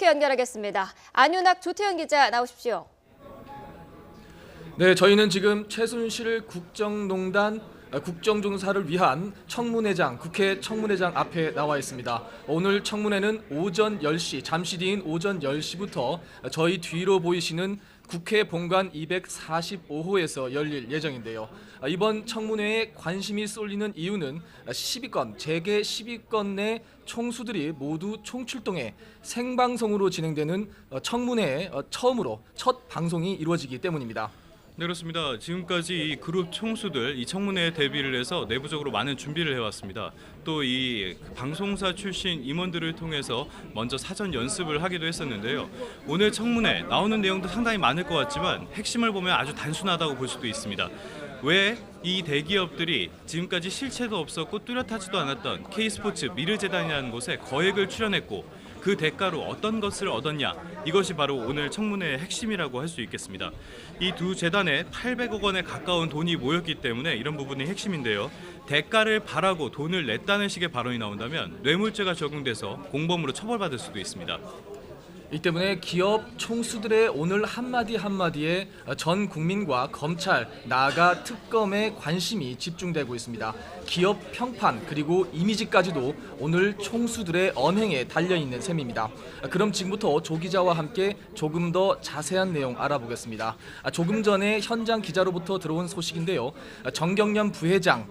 좋게 연결하겠습니다. 안윤학 조태현 기자 나오십시오. 네, 저희는 지금 최순실 국정농단 국정조사를 위한 청문회장, 국회 청문회장 앞에 나와 있습니다. 오늘 청문회는 오전 10시, 잠시 뒤인 오전 10시부터 저희 뒤로 보이시는 국회 본관 245호에서 열릴 예정인데요. 이번 청문회에 관심이 쏠리는 이유는 10위권, 재계 10위권 내 총수들이 모두 총출동해 생방송으로 진행되는 청문회에 처음으로 첫 방송이 이루어지기 때문입니다. 네, 그렇습니다. 지금까지 이 그룹 총수들 이 청문회에 대비를 해서 내부적으로 많은 준비를 해왔습니다. 또 이 방송사 출신 임원들을 통해서 먼저 사전 연습을 하기도 했었는데요. 오늘 청문회 나오는 내용도 상당히 많을 것 같지만 핵심을 보면 아주 단순하다고 볼 수도 있습니다. 왜 이 대기업들이 지금까지 실체도 없었고 뚜렷하지도 않았던 K스포츠 미르재단이라는 곳에 거액을 출연했고 그 대가로 어떤 것을 얻었냐, 이것이 바로 오늘 청문회의 핵심이라고 할 수 있겠습니다. 이 두 재단에 800억 원에 가까운 돈이 모였기 때문에 이런 부분이 핵심인데요. 대가를 바라고 돈을 냈다는 식의 발언이 나온다면 뇌물죄가 적용돼서 공범으로 처벌받을 수도 있습니다. 이 때문에 기업 총수들의 오늘 한마디 한마디에 전 국민과 검찰, 나아가 특검의 관심이 집중되고 있습니다. 기업 평판 그리고 이미지까지도 오늘 총수들의 언행에 달려있는 셈입니다. 그럼 지금부터 조 기자와 함께 조금 더 자세한 내용 알아보겠습니다. 조금 전에 현장 기자로부터 들어온 소식인데요. 정경련 부회장,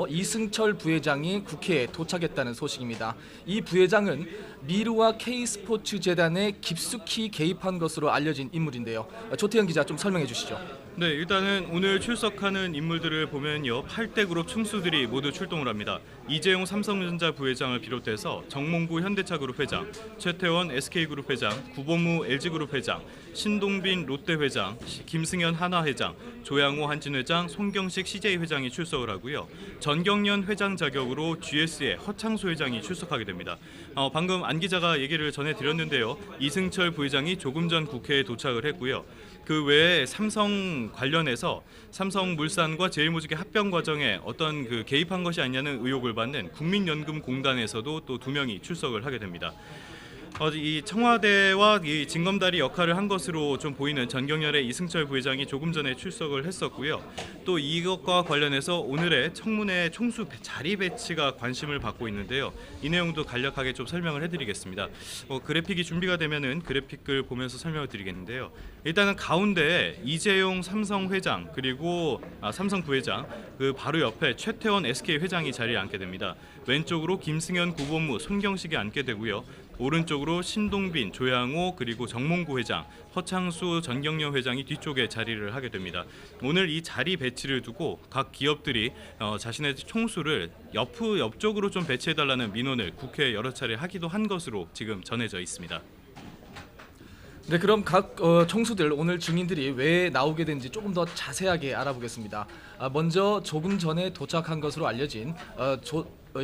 이승철 부회장이 국회에 도착했다는 소식입니다. 이 부회장은 미르와 K스포츠 재단에 깊숙이 개입한 것으로 알려진 인물인데요. 조태현 기자 좀 설명해 주시죠. 네, 일단은 오늘 출석하는 인물들을 보면요, 8대 그룹 총수들이 모두 출동을 합니다. 이재용 삼성전자 부회장을 비롯해서 정몽구 현대차그룹 회장, 최태원 SK그룹 회장, 구본무 LG그룹 회장, 신동빈 롯데 회장, 김승현 한화 회장, 조양호 한진 회장, 송경식 CJ 회장이 출석을 하고요. 전경련 회장 자격으로 GS의 허창수 회장이 출석하게 됩니다. 방금 안 기자가 얘기를 전해드렸는데요. 이승철 부회장이 조금 전 국회에 도착을 했고요. 그 외에 삼성 관련해서 삼성물산과 제일모직의 합병 과정에 어떤 개입한 것이 아니냐는 의혹을 받는 국민연금공단에서도 또 2명이 출석을 하게 됩니다. 이 청와대와 이 징검다리 역할을 한 것으로 좀 보이는 전경련의 이승철 부회장이 조금 전에 출석을 했었고요. 또 이것과 관련해서 오늘의 청문회 총수 자리 배치가 관심을 받고 있는데요. 이 내용도 간략하게 좀 설명을 해드리겠습니다. 그래픽이 준비가 되면은 그래픽을 보면서 설명을 드리겠는데요. 일단은 가운데 이재용 삼성 회장 그리고 삼성 부회장, 그 바로 옆에 최태원 SK 회장이 자리에 앉게 됩니다. 왼쪽으로 김승현 구본무 손경식이 앉게 되고요. 오른쪽으로 신동빈, 조양호 그리고 정몽구 회장, 허창수 전경련 회장이 뒤쪽에 자리를 하게 됩니다. 오늘 이 자리 배치를 두고 각 기업들이 자신의 총수를 옆쪽으로 좀 배치해달라는 민원을 국회에 여러 차례 하기도 한 것으로 지금 전해져 있습니다. 네, 그럼 각 총수들 오늘 증인들이 왜 나오게 된지 조금 더 자세하게 알아보겠습니다. 먼저 조금 전에 도착한 것으로 알려진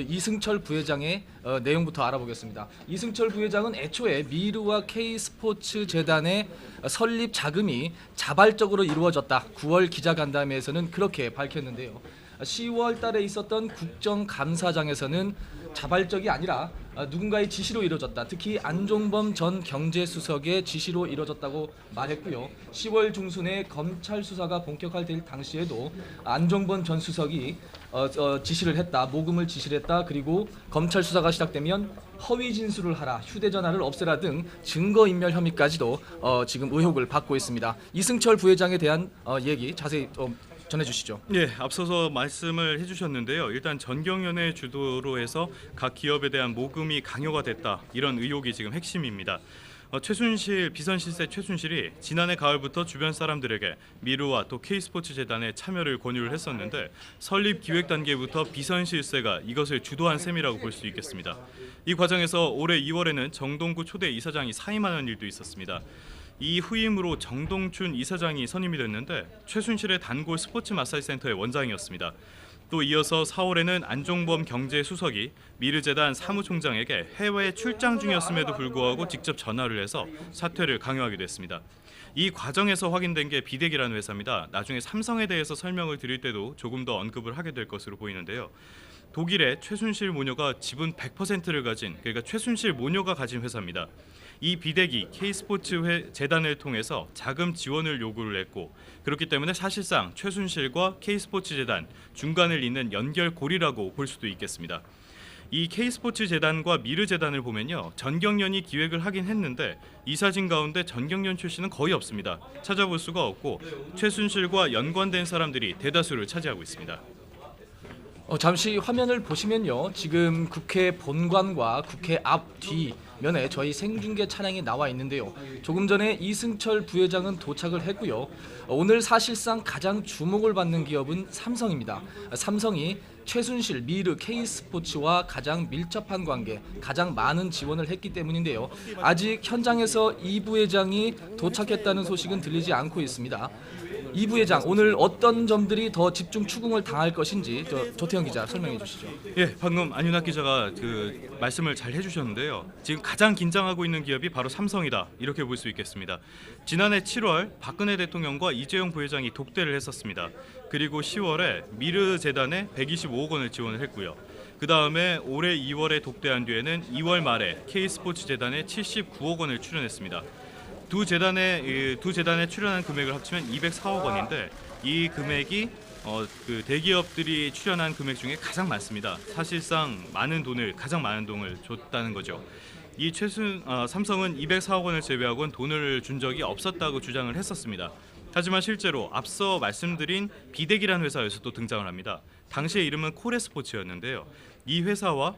이승철 부회장의 내용부터 알아보겠습니다. 이승철 부회장은 애초에 미르와 K스포츠 재단의 설립 자금이 자발적으로 이루어졌다. 9월 기자간담회에서는 그렇게 밝혔는데요. 10월 달에 있었던 국정감사장에서는 자발적이 아니라 누군가의 지시로 이루어졌다. 특히 안종범 전 경제수석의 지시로 이루어졌다고 말했고요. 10월 중순에 검찰 수사가 본격화될 당시에도 안종범 전 수석이 지시를 했다. 모금을 지시를 했다. 그리고 검찰 수사가 시작되면 허위 진술을 하라, 휴대전화를 없애라 등 증거인멸 혐의까지도 지금 의혹을 받고 있습니다. 이승철 부회장에 대한 얘기 자세히 전해주시죠. 네, 앞서서 말씀을 해주셨는데요. 일단 전경련의 주도로 해서 각 기업에 대한 모금이 강요가 됐다, 이런 의혹이 지금 핵심입니다. 최순실 비선실세 최순실이 지난해 가을부터 주변 사람들에게 미르와 또 K스포츠 재단에 참여를 권유를 했었는데 설립 기획 단계부터 비선실세가 이것을 주도한 셈이라고 볼 수 있겠습니다. 이 과정에서 올해 2월에는 정동구 초대 이사장이 사임하는 일도 있었습니다. 이 후임으로 정동춘 이사장이 선임이 됐는데 최순실의 단골 스포츠 마사지 센터의 원장이었습니다. 또 이어서 4월에는 안종범 경제수석이 미르재단 사무총장에게 해외 출장 중이었음에도 불구하고 직접 전화를 해서 사퇴를 강요하기도 했습니다. 이 과정에서 확인된 게 비덱이라는 회사입니다. 나중에 삼성에 대해서 설명을 드릴 때도 조금 더 언급을 하게 될 것으로 보이는데요. 독일의 최순실 모녀가 지분 100%를 가진, 그러니까 최순실 모녀가 가진 회사입니다. 이 비대기 K스포츠 재단을 통해서 자금 지원을 요구를 했고 그렇기 때문에 사실상 최순실과 K스포츠 재단 중간을 잇는 연결고리라고 볼 수도 있겠습니다. 이 K스포츠 재단과 미르 재단을 보면요. 전경련이 기획을 하긴 했는데 이 사진 가운데 전경련 출신은 거의 없습니다. 찾아볼 수가 없고 최순실과 연관된 사람들이 대다수를 차지하고 있습니다. 잠시 화면을 보시면요. 지금 국회 본관과 국회 앞 뒤면에 저희 생중계 차량이 나와 있는데요. 조금 전에 이승철 부회장은 도착을 했고요. 오늘 사실상 가장 주목을 받는 기업은 삼성입니다. 삼성이 최순실, 미르, K스포츠와 가장 밀접한 관계, 가장 많은 지원을 했기 때문인데요. 아직 현장에서 이 부회장이 도착했다는 소식은 들리지 않고 있습니다. 이 부회장 오늘 어떤 점들이 더 집중 추궁을 당할 것인지 조태현 기자 설명해 주시죠. 예, 방금 안윤학 기자가 그 말씀을 잘 해주셨는데요. 지금 가장 긴장하고 있는 기업이 바로 삼성이다 이렇게 볼 수 있겠습니다. 지난해 7월 박근혜 대통령과 이재용 부회장이 독대를 했었습니다. 그리고 10월에 미르 재단에 125억 원을 지원을 했고요. 그 다음에 올해 2월에 독대한 뒤에는 2월 말에 K스포츠 재단에 79억 원을 출연했습니다. 두 재단에 출연한 금액을 합치면 204억 원인데 이 금액이 그 대기업들이 출연한 금액 중에 가장 많습니다. 사실상 가장 많은 돈을 줬다는 거죠. 이 삼성은 204억 원을 제외하고는 돈을 준 적이 없었다고 주장을 했었습니다. 하지만 실제로 앞서 말씀드린 비덱이라는 회사에서도 등장을 합니다. 당시의 이름은 코레스포츠였는데요. 이 회사와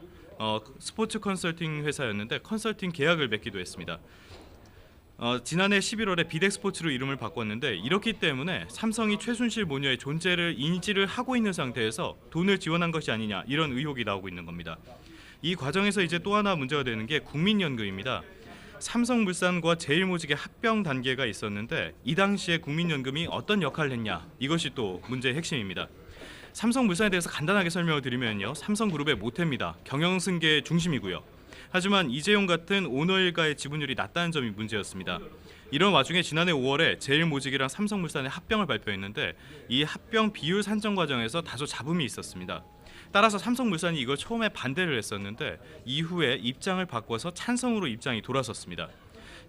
스포츠 컨설팅 회사였는데 컨설팅 계약을 맺기도 했습니다. 지난해 11월에 비덱스포츠로 이름을 바꿨는데 이렇기 때문에 삼성이 최순실 모녀의 존재를 인지를 하고 있는 상태에서 돈을 지원한 것이 아니냐 이런 의혹이 나오고 있는 겁니다. 이 과정에서 이제 또 하나 문제가 되는 게 국민연금입니다. 삼성물산과 제일모직의 합병 단계가 있었는데 이 당시에 국민연금이 어떤 역할을 했냐 이것이 또 문제의 핵심입니다. 삼성물산에 대해서 간단하게 설명을 드리면요. 삼성그룹의 모태입니다. 경영승계의 중심이고요. 하지만 이재용 같은 오너 일가의 지분율이 낮다는 점이 문제였습니다. 이런 와중에 지난해 5월에 제일모직이랑 삼성물산의 합병을 발표했는데 이 합병 비율 산정 과정에서 다소 잡음이 있었습니다. 따라서 삼성물산이 이걸 처음에 반대를 했었는데 이후에 입장을 바꿔서 찬성으로 입장이 돌아섰습니다.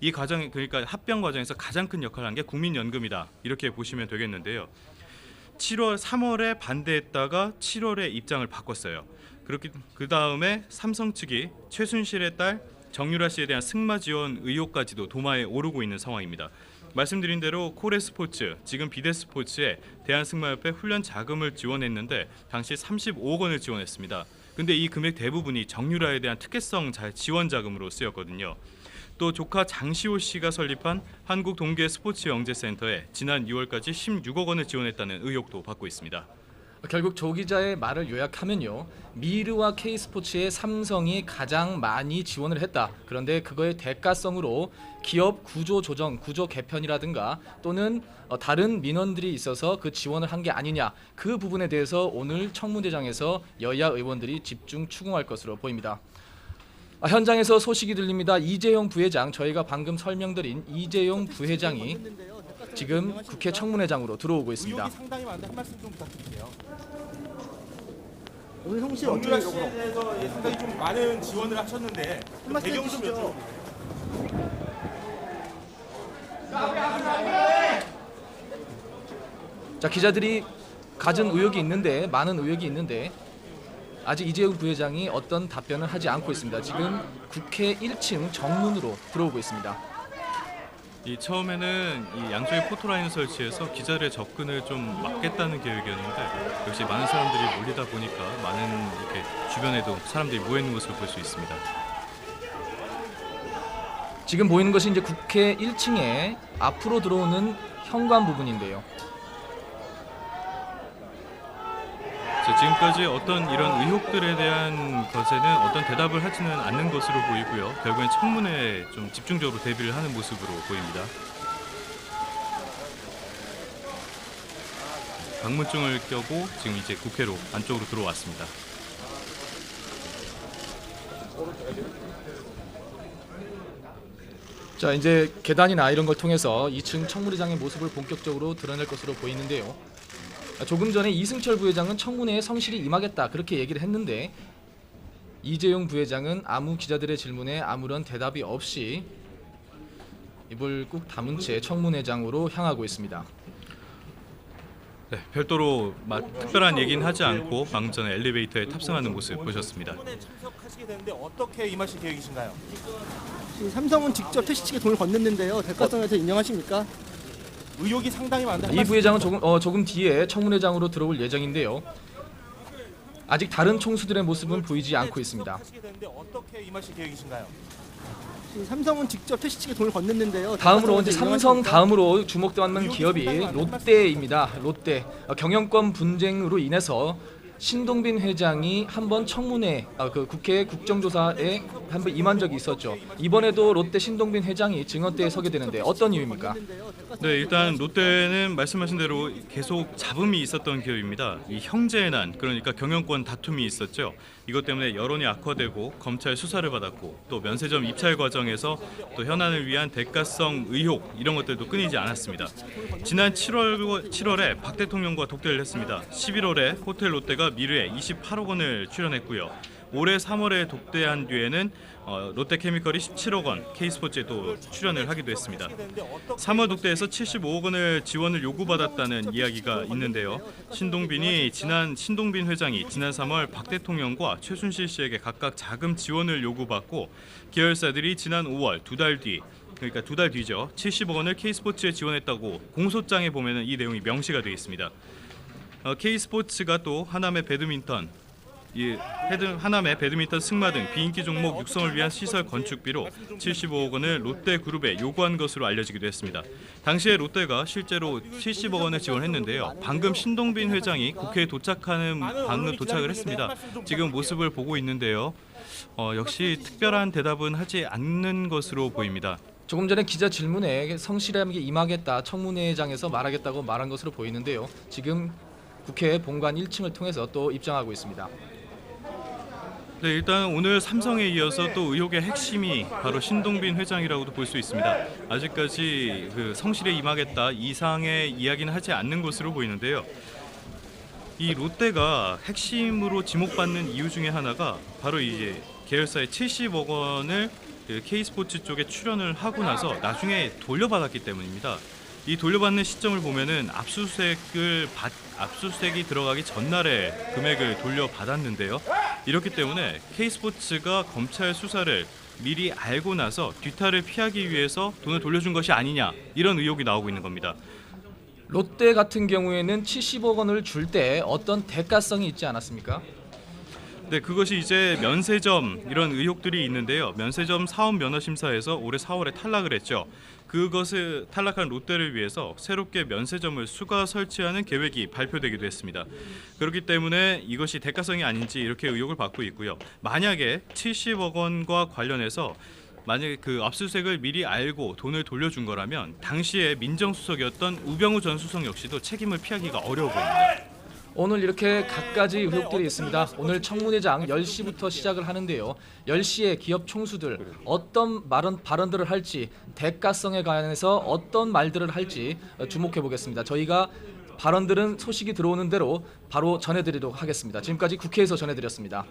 이 과정, 그러니까 합병 과정에서 가장 큰 역할을 한 게 국민연금이다 이렇게 보시면 되겠는데요. 3월에 반대했다가 7월에 입장을 바꿨어요. 그 다음에 삼성 측이 최순실의 딸 정유라 씨에 대한 승마 지원 의혹까지도 도마에 오르고 있는 상황입니다. 말씀드린 대로 코레스포츠, 지금 비데스포츠에 대한승마협회 훈련 자금을 지원했는데 당시 35억 원을 지원했습니다. 근데 이 금액 대부분이 정유라에 대한 특혜성 지원 자금으로 쓰였거든요. 또 조카 장시호 씨가 설립한 한국동계스포츠영재센터에 지난 2월까지 16억 원을 지원했다는 의혹도 받고 있습니다. 결국 조 기자의 말을 요약하면요. 미르와 K스포츠에 삼성이 가장 많이 지원을 했다. 그런데 그거의 대가성으로 기업 구조 조정, 구조 개편이라든가 또는 다른 민원들이 있어서 그 지원을 한 게 아니냐. 그 부분에 대해서 오늘 청문회장에서 여야 의원들이 집중 추궁할 것으로 보입니다. 현장에서 소식이 들립니다. 이재용 부회장, 저희가 방금 설명드린 이재용 부회장이 지금 국회 청문회장으로 들어오고 있습니다. 의혹이 상당히 많은데 한 말씀 좀 부탁드릴게요. 오늘 형식 정유라 씨에 대해서 상당히 좀 많은 지원을 하셨는데 한 말씀 배경 좀 여쭤볼게요. 자, 기자들이 가진 의혹이 있는데 많은 의혹이 있는데 아직 이재용 부회장이 어떤 답변을 하지 않고 있습니다. 지금 국회 1층 정문으로 들어오고 있습니다. 처음에는 이 양쪽에 포토라인을 설치해서 기자들의 접근을 좀 막겠다는 계획이었는데 역시 많은 사람들이 몰리다 보니까 많은 이렇게 주변에도 사람들이 모여 있는 것을 볼 수 있습니다. 지금 보이는 것이 이제 국회 1층에 앞으로 들어오는 현관 부분인데요. 지금까지 어떤 이런 의혹들에 대한 것에는 어떤 대답을 하지는 않는 것으로 보이고요. 결국엔 청문회에 좀 집중적으로 대비를 하는 모습으로 보입니다. 방문증을 껴고 지금 이제 국회로 안쪽으로 들어왔습니다. 자, 이제 계단이나 이런 걸 통해서 2층 청문회장의 모습을 본격적으로 드러낼 것으로 보이는데요. 조금 전에 이승철 부회장은 청문회에 성실히 임하겠다 그렇게 얘기를 했는데 이재용 부회장은 아무 기자들의 질문에 아무런 대답이 없이 입을 꾹 다문 채 청문회장으로 향하고 있습니다. 네, 별도로 특별한 얘기는 하지 않고 방금 전에 엘리베이터에 탑승하는 모습 보셨습니다. 청문회 참석하시게 되는데 어떻게 임하실 계획이신가요? 삼성은 직접 태시 측에 돈을 건넸는데요. 대가성에 대해서 인정하십니까? 의혹이 상당히 많은데 이 부회장은 조금 뒤에 청문회장으로 들어올 예정인데요. 아직 다른 총수들의 모습은 보이지 않고 있습니다. 참석하시게 되는데 어떻게 임하실 계획이신가요? 삼성은 직접 태시 측에 돈을 건넸는데요. 다음으로 대가성에 이제 대해서 삼성 인정하십니까? 다음으로 주목받는 기업이 롯데입니다. 롯데 경영권 분쟁으로 인해서 신동빈 회장이 한번 청문회 국회 국정조사에 한번 임한 적이 있었죠. 이번에도 롯데 신동빈 회장이 증언대에 서게 되는데 어떤 이유입니까? 네, 일단 롯데는 말씀하신 대로 계속 잡음이 있었던 기업입니다. 이 형제의 난, 그러니까 경영권 다툼이 있었죠. 이것 때문에 여론이 악화되고 검찰 수사를 받았고 또 면세점 입찰 과정에서 또 현안을 위한 대가성 의혹 이런 것들도 끊이지 않았습니다. 지난 7월에 박 대통령과 독대를 했습니다. 11월에 호텔 롯데가 미르에 28억 원을 출연했고요. 올해 3월에 독대한 뒤에는 롯데케미컬이 17억 원, K스포츠에 또 출연을 하기도 했습니다. 3월 독대에서 75억 원을 지원을 요구받았다는 이야기가 있는데요. 신동빈 회장이 지난 3월 박 대통령과 최순실 씨에게 각각 자금 지원을 요구받고 계열사들이 지난 5월 두 달 뒤죠. 70억 원을 K스포츠에 지원했다고 공소장에 보면은 이 내용이 명시가 되어 있습니다. K스포츠가 또 하남의 배드민턴 승마 등 비인기 종목 육성을 위한 시설 건축비로 75억 원을 롯데그룹에 요구한 것으로 알려지기도 했습니다. 당시에 롯데가 실제로 70억 원을 지원했는데요. 방금 신동빈 회장이 국회에 방금 도착을 했습니다. 지금 모습을 보고 있는데요. 역시 특별한 대답은 하지 않는 것으로 보입니다. 조금 전에 기자 질문에 성실하게 임하겠다 청문회장에서 말하겠다고 말한 것으로 보이는데요. 지금 국회 본관 1층을 통해서 또 입장하고 있습니다. 네, 일단 오늘 삼성에 이어서 또 의혹의 핵심이 바로 신동빈 회장이라고도 볼 수 있습니다. 아직까지 성실에 임하겠다 이상의 이야기는 하지 않는 것으로 보이는데요. 이 롯데가 핵심으로 지목받는 이유 중에 하나가 바로 이제 계열사의 70억 원을 K스포츠 쪽에 출연을 하고 나서 나중에 돌려받았기 때문입니다. 이 돌려받는 시점을 보면은 압수수색이 들어가기 전날에 금액을 돌려받았는데요. 이렇기 때문에 K스포츠가 검찰 수사를 미리 알고 나서 뒤탈을 피하기 위해서 돈을 돌려준 것이 아니냐 이런 의혹이 나오고 있는 겁니다. 롯데 같은 경우에는 70억 원을 줄 때 어떤 대가성이 있지 않았습니까? 네, 그것이 이제 면세점 이런 의혹들이 있는데요. 면세점 사업 면허 심사에서 올해 4월에 탈락을 했죠. 그것을 탈락한 롯데를 위해서 새롭게 면세점을 추가 설치하는 계획이 발표되기도 했습니다. 그렇기 때문에 이것이 대가성이 아닌지 이렇게 의혹을 받고 있고요. 만약에 70억 원과 관련해서 만약에 그 압수수색을 미리 알고 돈을 돌려준 거라면 당시에 민정수석이었던 우병우 전 수석 역시도 책임을 피하기가 어려워 보입니다. 오늘 이렇게 갖가지 의혹들이 있습니다. 오늘 청문회장 10시부터 시작을 하는데요. 10시에 기업 총수들 어떤 발언들을 할지 대가성에 관해서 어떤 말들을 할지 주목해 보겠습니다. 저희가 발언들은 소식이 들어오는 대로 바로 전해드리도록 하겠습니다. 지금까지 국회에서 전해드렸습니다.